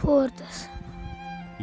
4th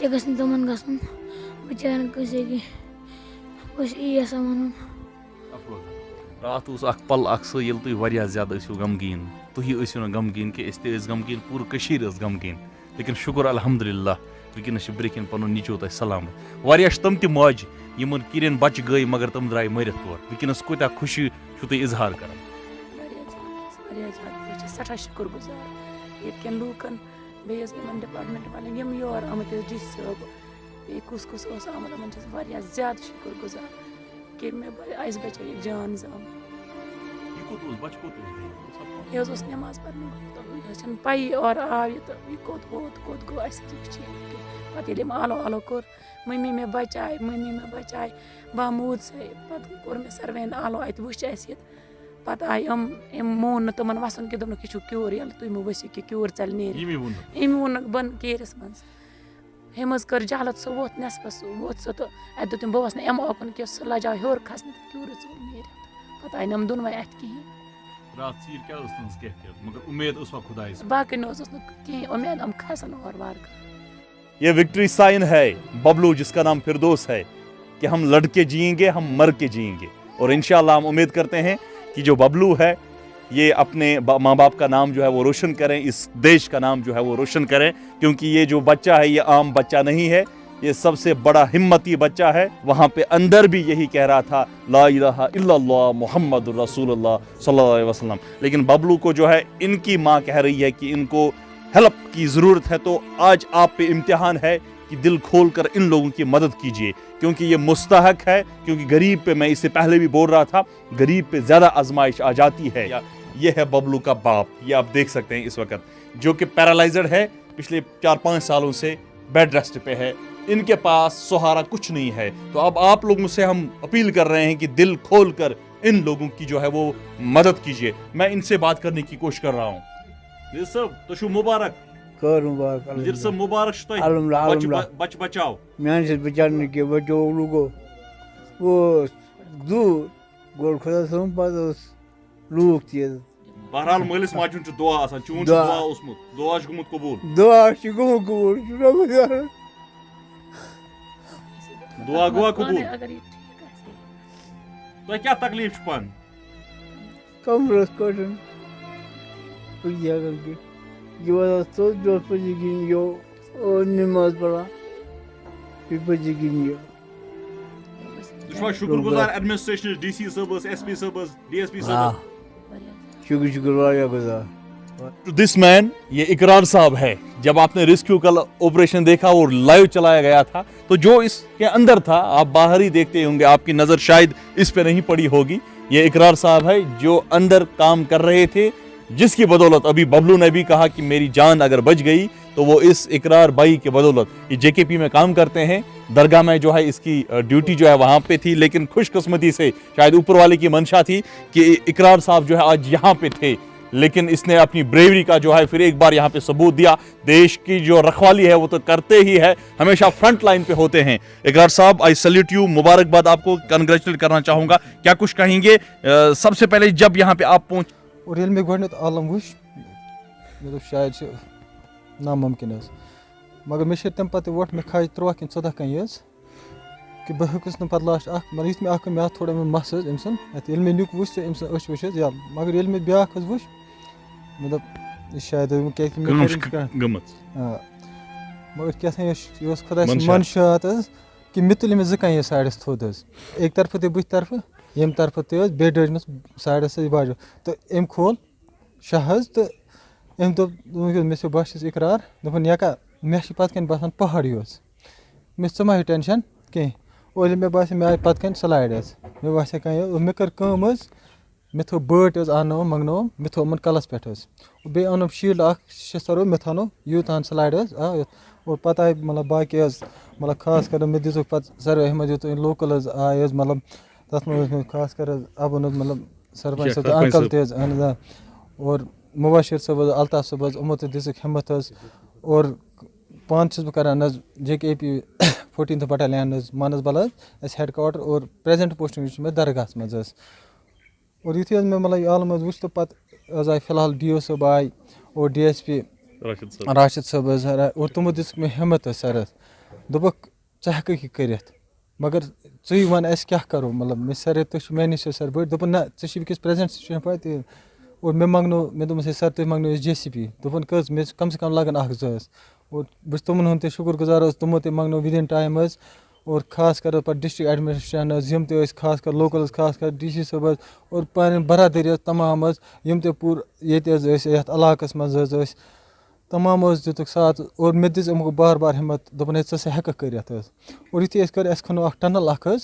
یہ گژھِ تمن گژھُن بِچارٮ۪ن کٲنٛسے کینٛہہ بہٕ چھُس یی یژھان وَنُن. رات اوس اکھ پل اکھ سُہ ییٚلہِ تُہۍ واریاہ زیادٕ ٲسِو غمگیٖن تُہی ٲسِو نہٕ غمگیٖن کہِ أسۍ تہِ ٲسۍ غمگیٖن پوٗرٕ کٔشیٖر ٲس غمگیٖن لیکن شُکُر الحمدُاللہ وٕنکیٚنس چھِ برٛونٛہہ کِنۍ پنُن نیٚچوٗ تۄہہِ سلامت واریاہ چھِ تِم تہِ ماجہِ یِمن کِرٮ۪ن بچہِ گٔے مگر تِم درٛاے مٔرِتھ تورٕ وٕنکیٚنس کوٗتاہ خوشی چھُو تُہۍ اِظہار کران. واریاہ زیادٕ بہٕ چھَس سٮ۪ٹھاہ شُکُر گُزار ییٚتہِ کٮ۪ن لوٗکن بیٚیہِ ٲس یِمن ڈِپاٹمنٹ والٮ۪ن یِم یور آمٕتۍ ٲسۍ ڈی سی صٲب بیٚیہِ کُس کُس اوس آمُت یِمن چھَس واریاہ زیادٕ شُکُر گُزار کہِ مےٚ اَسہِ بچے یہِ جان زام. یہِ حظ اوس نٮ۪ماز پرنہِ گوٚمُت یہِ چھَنہٕ پَیی اورٕ آو یہِ تہٕ یہِ کوٚت ووت کوٚت گوٚو اَسہِ حظ وٕچھِ پَتہٕ ییٚلہِ أمۍ آلو آلو کوٚر مٔمی مےٚ بچاے بہٕ موٗدسَے پَتہٕ کوٚر مےٚ ساروِیَن آلو اَتہِ وٕچھ اَسہِ یہِ پَتہٕ آیہِ أمۍ مون نہٕ تِمن وَسُن کینٛہہ دوٚپنُکھ یہِ چھُ کیوٗر ییٚلہِ تُہۍ مہٕ ؤسِو کہِ کیوٗر ژَلہِ نیرِ أمۍ ووٚنُکھ بۄنہٕ کیرِس منٛز أمۍ حظ کٔر جہلت سُہ ووٚتھ نٮ۪صفس ووٚتھ سُہ تہٕ اَتہِ دوٚپ تٔمۍ بہٕ وَسہٕ نہٕ اَمہِ اوکُن کینٛہہ سُہ لجاو ہیوٚر کھسنہِ تہٕ کیوٗرٕ ژوٚل نیٖرِتھ پَتہٕ آیہِ نہٕ یِم دۄنوَے اَتھِ کِہیٖنۍ. باقٕے نہٕ حظ اوس نہٕ کِہیٖنۍ اُمید یِم کھسن اورٕ وارٕ کارٕ. یہ وکٹری سائن ہے ببلو جس کا نام فردوس ہے کہ ہم لڑ کے جئیں گے ہم مر کے جئیں گے اور انشاءاللہ ہم امید کرتے ہیں کہ جو ببلو ہے یہ اپنے ماں باپ کا نام جو ہے وہ روشن کریں اس دیش کا نام جو ہے وہ روشن کریں کیونکہ یہ جو بچہ ہے یہ عام بچہ نہیں ہے یہ سب سے بڑا ہمتی بچہ ہے. وہاں پہ اندر بھی یہی کہہ رہا تھا لا الہ الا اللہ محمد رسول اللہ صلی اللہ علیہ وسلم لیکن ببلو کو جو ہے ان کی ماں کہہ رہی ہے کہ ان کو ہیلپ کی ضرورت ہے. تو آج آپ پہ امتحان ہے کہ دل کھول کر ان لوگوں کی مدد کیجیے کیونکہ یہ مستحق ہے کیونکہ غریب پہ میں اس سے پہلے بھی بول رہا تھا غریب پہ زیادہ آزمائش آ جاتی ہے. یہ ہے ببلو کا باپ یہ آپ دیکھ سکتے ہیں اس وقت جو کہ پیرالائزڈ ہے پچھلے 4-5 سالوں سے بیڈ ریسٹ پہ ہے ان کے پاس سہارا کچھ نہیں ہے. تو اب آپ لوگوں سے ہم اپیل کر رہے ہیں کہ دل کھول کر ان لوگوں کی جو ہے وہ مدد کیجیے. میں ان سے بات کرنے کی کوشش کر رہا ہوں. نذیر صاحب تو شو مبارک نذیر صاحب مبارک شتہ بچ بچاو میان سے بچانے کے بچو لوگو وہ دو گول خدا سم پاس لوگ تیز بہرحال مٲلِس ماجہِ ہُنٛد چھُ دعا آسان چون چھُ دعا اوسمُت دعا چھُ گوٚمُت قبوٗل دعا چھُ گوٚمُت قبوٗل دعا گوٚوا قبوٗل. اگر یہِ ٹھیٖک آسہِ تۄہہِ کیٛاہ تکلیٖف چھُ پانہٕ کمرس کٹن کیا کر کے جو تو جو پجی گن جو اور نماز پڑھا پھر پجی گن جو تُہۍ چھُوا شُکر گُزار ایڈمنسٹریشنٕچ ڈی سی صٲبس ایس پی صٲبس ڈی ایس پی صٲبس. شکر شکر واریاہ گزار. دس مین یہ اقرار صاحب ہے. جب آپ نے ریسکیو کل آپریشن دیکھا اور لائیو چلایا گیا تھا تو جو اس کے اندر تھا آپ باہر ہی دیکھتے ہوں گے آپ کی نظر شاید اس پہ نہیں پڑی ہوگی. یہ اقرار صاحب ہے جو اندر کام کر رہے تھے جس کی بدولت ابھی ببلو نے بھی کہا کہ میری جان اگر بچ گئی تو وہ اس اقرار بھائی کی بدولت. یہ جے کے پی میں کام کرتے ہیں درگاہ میں جو ہے اس کی ڈیوٹی جو ہے وہاں پہ تھی لیکن خوش قسمتی سے شاید اوپر والے کی منشا تھی کہ اقرار صاحب جو ہے آج یہاں پہ تھے لیکن اس نے اپنی بریوری کا جو ہے پھر ایک بار یہاں پہ ثبوت دیا. دیش کی جو رکھوالی ہے وہ تو کرتے ہی ہے ہمیشہ فرنٹ لائن پہ ہوتے ہیں. اقرار صاحب آئی سلیوٹ یو مبارکباد آپ کو کنگریچولیٹ کرنا چاہوں گا. کیا کچھ کہیں گے سب سے پہلے جب یہاں پہ آپ پہنچ اور ییٚلہِ مےٚ گۄڈٕنیٚتھ عالم وٕچھ مےٚ دوٚپ شاید چھِ نامُمکِن حظ مگر مےٚ چھِ تَمہِ پَتہٕ ووٚٹھ مےٚ کھاجہِ 13 کِنہٕ 14 کَنہِ حظ کہِ بہٕ ہیوٚکُس نہٕ پَتہٕ لاسٹ اَکھ مطلب یُتھ مےٚ اَکھ مےٚ آو تھوڑا مَس حظ أمۍ سُنٛد اَتہِ ییٚلہِ مےٚ نیُک وٕچھ تہٕ أمۍ سٕنٛز أچھ وٕچھ حظ یَلہٕ مگر ییٚلہِ مےٚ بیٛاکھ حظ وٕچھ مےٚ دوٚپ یہِ شاید کیٛازِکہِ مگر کیٛاہ تھام یہِ اوس خۄداے سُنٛد منشاءات حظ کہِ مےٚ تُلہِ أمِس 2 کَنہِ سایڈَس تھوٚد حظ اَکہِ طرفہٕ تہِ بٕتھِ طرفہٕ ییٚمہِ طرفہٕ تہِ حظ بیٚیہِ ڈٔجمٕژ سایڈَس حظ باجو تہٕ أمۍ کھول شاہ حظ تہٕ أمۍ دوٚپ مےٚ چھِ باسیٚس اقرار دوٚپُن یکا مےٚ چھِ پَتہٕ کَنۍ باسان پہاڑ یوت مےٚ ژٕ ما ہیٚے ٹٮ۪نشَن کینٛہہ اور ییٚلہِ مےٚ باسے مےٚ آے پَتہٕ کَنۍ سلایڈ حظ مےٚ باسے کَنہِ حظ مےٚ کٔر کٲم حظ مےٚ تھٲو بٲٹۍ حظ اَننٲوٕم منٛگنٲوٕم مےٚ تھوٚو یِمَن کَلَس پٮ۪ٹھ حظ بیٚیہِ اوٚنُم شیٖلڈ اَکھ شِستٕر مےٚ تھاونو یوٗتاہَن سلایڈ حظ آ اور پَتہٕ آے مطلب باقٕے حظ مطلب خاص کر مےٚ دِژٕکھ پَتہٕ سروے منٛز یوٗتاہ لوکَل حظ آے حظ مطلب تَتھ منٛز اوس مےٚ خاص کر حظ اَبُن حظ مطلب سرپنٛچ صٲب تہٕ اَنکَل تہِ حظ اہن حظ آ اور مُبشر صٲب حظ الطاف صٲب حظ یِمو تہِ دِژٕکھ ہِمت حظ اور پانہٕ چھُس بہٕ کَران حظ جے کے پی 14th بٹالین حظ مانسبل حظ اَسہِ ہیڈ کوارٹر اور پرٛٮ۪زنٛٹ پوسٹِنٛگ چھِ مےٚ درگاہَس منٛز حظ اور یُتھُے حظ مےٚ مطلب یہِ عالم حظ وٕچھ تہٕ پَتہٕ حظ آے فِلحال ڈی او صٲب آے اور ڈی ایس پی راشد صٲب حظ اور تِمو دِژٕکھ مےٚ ہِمت حظ سر حظ دوٚپُکھ ژٕ ہٮ۪کَکھ یہِ کٔرِتھ مگر ژٕے وَن اَسہِ کیٛاہ کَرو مطلب مےٚ سَر تُہۍ چھُو میٛٲنی سَر بٔڑۍ دوٚپُن نہ ژےٚ چھِ وٕنکٮ۪س پرٛٮ۪زَنٛٹ سُچویشَن پاے تہِ اور مےٚ منٛگنو مےٚ دوٚپمَس ہے سَر تُہۍ منٛگنو أسۍ JCB دوٚپُن کٔژ مےٚ کَم سے کَم لَگَن 1-2 حظ اور بہٕ چھُس تِمَن ہُنٛد تہِ شُکُر گُزار حظ تِمو تہِ منٛگنو وِدِن ٹایم حظ اور خاص کر پَتہٕ ڈِسٹرٛک ایڈمِنِسٹریشَن حظ یِم تہِ ٲسۍ خاص کر لوکَل حظ خاص کر DC صٲب حظ اور پنٕنۍ برادٔری حظ تمام حظ یِم تہِ پوٗرٕ ییٚتہِ حظ ٲسۍ یَتھ علاقَس منٛز حظ ٲسۍ تمام حظ دِتُکھ ساتھ اور مےٚ دِژ یِمو بار بار ہِمت دوٚپُن ہے ژٕ ہسا ہٮ۪کَکھ کٔرِتھ حظ اور یُتھُے أسۍ کٔر اَسہِ کھنو اَکھ ٹنَل اَکھ حظ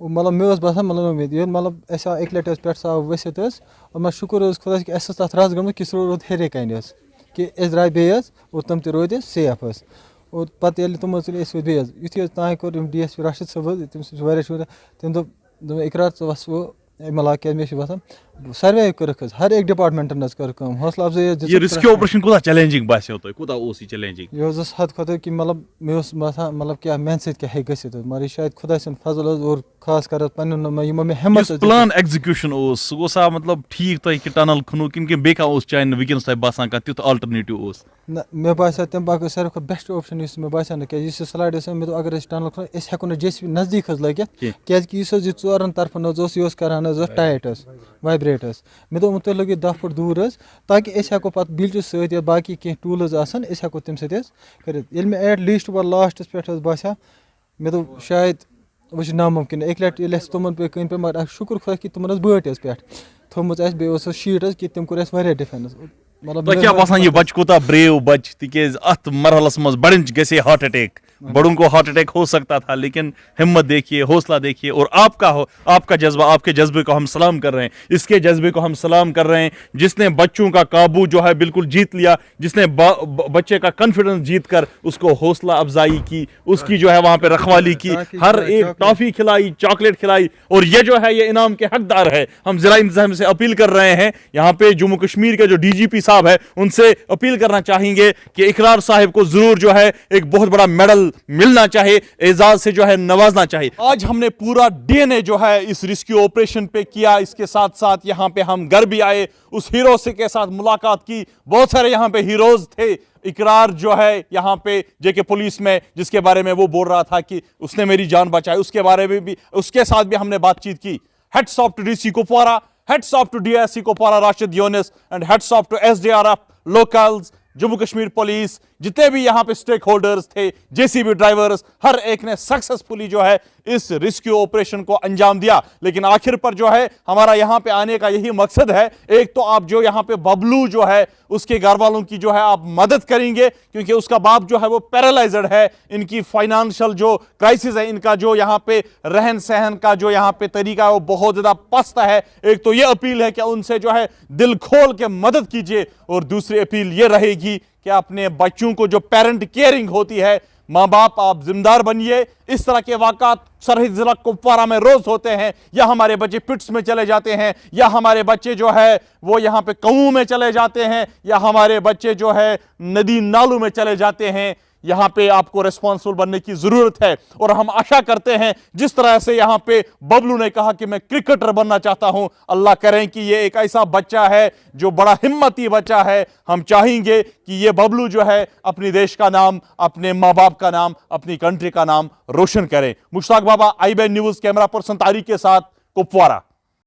مطلب مےٚ اوس باسان مطلب ییٚلہِ مطلب اَسہِ آو اَکہِ لَٹہِ حظ پٮ۪ٹھٕ سُہ آو ؤسِتھ حظ اور مےٚ شُکُر حظ خۄدایَس کہِ اَسہِ ٲس تَتھ رَز گٔمٕژ کہِ سُہ روٗد ہیٚرے کَنہِ حظ کہِ أسۍ درٛاے بیٚیہِ حظ اور تِم تہِ روٗدۍ حظ سیف حظ اور پَتہٕ ییٚلہِ تِم حظ تُلۍ أسۍ وٲتۍ بیٚیہِ حظ یُتھُے حظ تانۍ کوٚر یِم DSP راشِد صٲب حظ تٔمِس چھُس واریاہ شُکریہ تٔمۍ دوٚپ اقرار ژٕ وَس وۄنۍ اَمہِ علاقہٕ کیٛازِ مےٚ چھُ باسان سٔروے کٔرٕکھ حظ ہر أکۍ ڈِپاٹمٮ۪نٛٹَن حظ کٔر کٲم حوصلہٕ اَفضٲیی حظ یہ ریسکیو آپریشن کوٗتاہ چیلینجِنگ باسیو تۄہہِ کوٗتاہ اوس یہِ چیلینجِنگ یہِ حظ اوس حد کھۄتہٕ کہِ مطلب مےٚ اوس باسان مطلب کیٛاہ میٛانہِ سۭتۍ کیٛاہ ہیٚکہِ گٔژھِتھ حظ مگر یہِ شاید خۄداے سُنٛد فضل حظ اور خاص کر حظ پنٛنٮ۪ن یِمو مےٚ ہٮ۪مت پلان ایگزِکیوٗشن اوس سُہ اوسا مطلب ٹھیٖک تۄہہِ کہِ ٹنل کھنو کِنہٕ بیٚیہِ کانٛہہ اوس چانہِ وٕنکٮ۪نس تۄہہِ باسان کانٛہہ تیُتھ آلٹرنیٹِو اوس نہ مےٚ باسیو تَمہِ باقٕے ساروی کھۄتہٕ بیسٹ اوپشن یُس مےٚ باسیو نہٕ کیٛازِ یُس یہِ سلایڈ ٲس مےٚ دوٚپ اگر أسۍ ٹنل کھنو أسۍ ہٮ۪کو نہٕ JCB نزدیٖک حظ لٔگِتھ کیٛازِکہِ یُس حظ یہِ ژورَن طرفن حظ اوس یہِ اوس کران حظ اَتھ ٹایٹ حظ وایبریٹ حظ مےٚ دوٚپ تُہۍ لٔگِو 10 فُٹ دوٗر حظ تاکہِ أسۍ ہٮ۪کو پَتہٕ بیٖلچہِ سۭتۍ یا باقٕے کینٛہہ ٹوٗلٕز آسان أسۍ ہٮ۪کو تَمہِ سۭتۍ حظ کٔرِتھ ییٚلہِ مےٚ ایٹ لیٖسٹ پَتہٕ لاسٹَس پٮ۪ٹھ حظ باسیو مےٚ دوٚپ شاید وۄنۍ چھُ نامُمکِن اَکہِ لَٹہِ ییٚلہِ اَسہِ تِمَن پیٚیہِ کٔنۍ پٮ۪ٹھ مگر اَکھ شُکُر خۄدا کہِ تِمَن حظ بٲٹۍ حظ پٮ۪ٹھ تھوٚمُت اَسہِ بیٚیہِ اوس سُہ شیٖٹ حظ کہِ تِم کوٚر اَسہِ واریاہ ڈِفٮ۪نٕس مطلب تۄہہِ کیٛاہ باسان یہِ بچہِ کوٗتاہ برٛیو بچہِ تِکیٛازِ اَتھ مرحلَس منٛز بڑٮ۪ن گژھِ ہے ہارٹ اٹیک بڑوں کو ہارٹ اٹیک ہو سکتا تھا لیکن ہمت دیکھیے حوصلہ دیکھیے اور آپ کا جذبہ آپ کے جذبے کو ہم سلام کر رہے ہیں اس کے جذبے کو ہم سلام کر رہے ہیں جس نے بچوں کا قابو جو ہے بالکل جیت لیا جس نے بچے کا کانفیڈنس جیت کر اس کو حوصلہ افزائی کی اس کی جو ہے وہاں پہ رکھوالی کی ہر ایک ٹافی کھلائی چاکلیٹ کھلائی اور یہ جو ہے یہ انعام کے حقدار ہے ہم ضلع انتظامیہ سے اپیل کر رہے ہیں یہاں پہ جموں کشمیر کے جو DGP صاحب ہے ان سے اپیل کرنا چاہیں گے کہ اقرار صاحب کو ضرور جو ہے ایک بہت بڑا میڈل ملنا چاہیے اعزاز سے جو ہے نوازنا چاہیے آج ہم نے پورا DNA جو ہے اس ریسکیو آپریشن پہ کیا اس کے ساتھ ساتھ یہاں پہ ہم گھر بھی آئے اس ہیرو سے کے ساتھ ملاقات کی بہت سارے یہاں پہ ہیروز تھے اقرار جو ہے یہاں پہ JK پولیس میں جس کے بارے میں وہ بول رہا تھا کہ اس نے میری جان بچائی اس کے بارے میں بھی اس کے ساتھ بھی ہم نے بات چیت کی hats off to DC Kupwara hats off to DIC Kupwara Rashid Younis and hats off to SDRF locals Jammu Kashmir police جتنے بھی یہاں پہ اسٹیک ہولڈرز تھے JCB ڈرائیورز ہر ایک نے سکسیسفلی جو ہے اس ریسکیو آپریشن کو انجام دیا لیکن آخر پر جو ہے ہمارا یہاں پہ آنے کا یہی مقصد ہے ایک تو آپ جو یہاں پہ ببلو جو ہے اس کے گھر والوں کی جو ہے آپ مدد کریں گے کیونکہ اس کا باپ جو ہے وہ پیرالائزڈ ہے ان کی فائنانشل جو کرائسس ہے ان کا جو یہاں پہ رہن سہن کا جو یہاں پہ طریقہ ہے وہ بہت زیادہ پست ہے ایک تو یہ اپیل ہے کہ ان سے جو ہے دل کھول کے مدد کیجیے اور دوسری اپیل یہ رہے گی کہ اپنے بچوں کو جو پیرنٹ کیئرنگ ہوتی ہے ماں باپ آپ ذمہ دار بنیے اس طرح کے واقعات سرحد ضلع کپوارہ میں روز ہوتے ہیں یا ہمارے بچے پٹس میں چلے جاتے ہیں یا ہمارے بچے جو ہے وہ یہاں پہ کنوؤں میں چلے جاتے ہیں یا ہمارے بچے جو ہے ندی نالوں میں چلے جاتے ہیں یہاں پہ آپ کو ریسپانسبل بننے کی ضرورت ہے اور ہم آشا کرتے ہیں جس طرح سے یہاں پہ ببلو نے کہا کہ میں کرکٹر بننا چاہتا ہوں اللہ کریں کہ یہ ایک ایسا بچہ ہے جو بڑا ہمتی بچہ ہے ہم چاہیں گے کہ یہ ببلو جو ہے اپنی دیش کا نام اپنے ماں باپ کا نام اپنی کنٹری کا نام روشن کرے مشتاق بابا IBN news camera person Tariq کے ساتھ کپوارہ